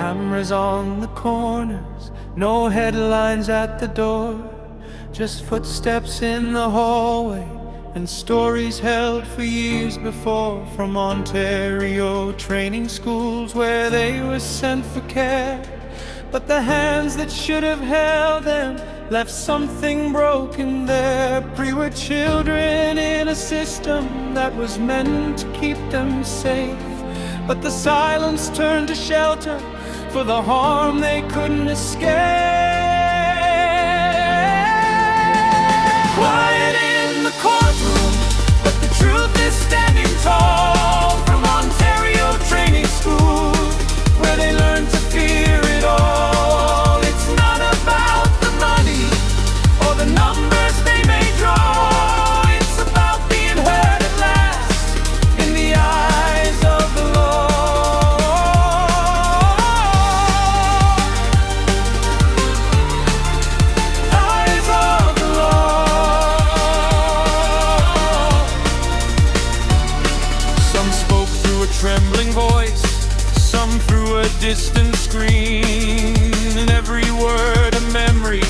Cameras on the corners, no headlines at the door, just footsteps in the hallway and stories held for years before, from Ontario training schools where they were sent for care. But the hands that should have held them left something broken there. Pre-were children in a system that was meant to keep them safe, but the silence turned to shelter for the harm they couldn't escape. Quiet in the courtroom, but the truth is standing tall. From Ontario training school, where they learn to fear it all. It's not about the money or the numbers they may draw. It's about being heard at last in the eyes of the law. Eyes of the law. Some spoke through a trembling voice, some through a distant screen, and every word a memory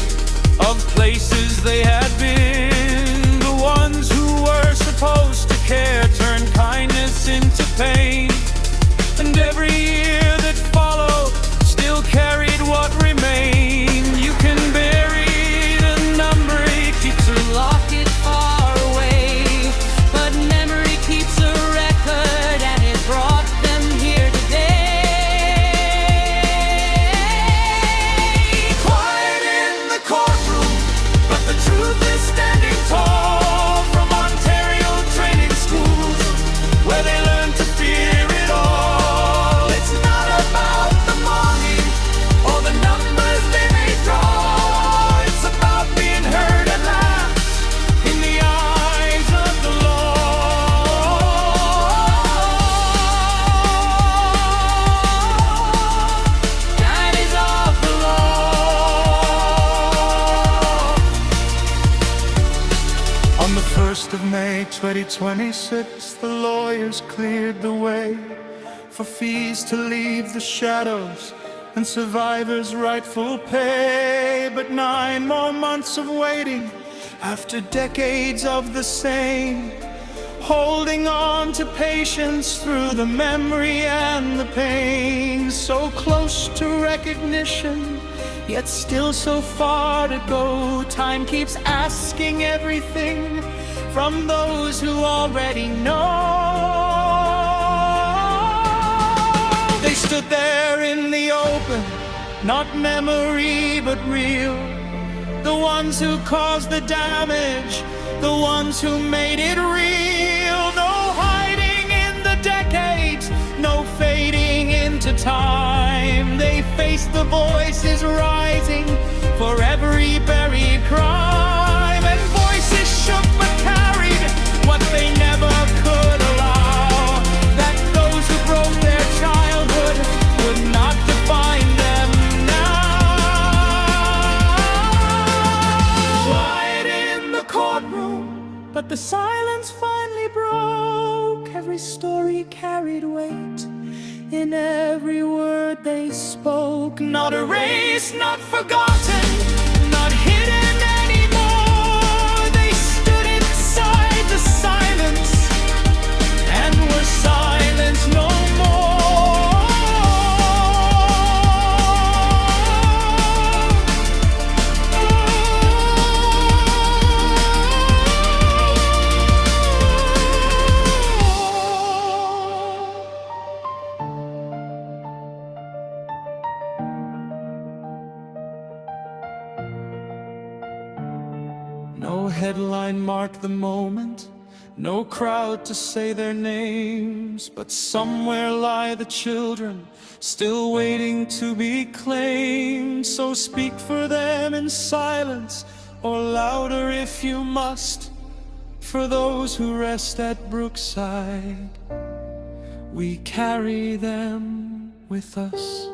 of places they had been. The ones who were supposed to care turned kindness into pain, and every year that followed still carried what remained. You can bury the number, it keeps a locket far away, but memory keeps a record, and it brought them here today. Quiet in the courtroom, but the truth is standing tall. From Ontario training schools, where they learn to fear it all. It's not about the money or the numbers they may draw. It's about being heard at last in the eyes of the law. Eyes of the law. On the 1st of May 2026, the lawyers cleared the way for fees to leave the shadows and survivors' rightful pay. But 9 more months of waiting, after decades of the same, holding on to patience through the memory and the pain. So close to recognition, yet still so far to go. Time keeps asking everything from those who already know. They stood there in the open, not memory but real. The ones who caused the damage, the ones who made it real. No hiding in the decades, no fading into time. They faced the voices rising for every buried crime, and voices shook but carried what they never could allow. That those who broke their childhood would not define them now. Quiet in the courtroom, but the silence finally broke. Every story carried weight in every word they spoke. Not erased, not forgotten, not hidden anymore. They stood inside the silence and were silenced no No headline marked the moment, no crowd to say their names, but somewhere lie the children, still waiting to be claimed. So speak for them in silence, or louder if you must. For those who rest at Brookside, we carry them with us.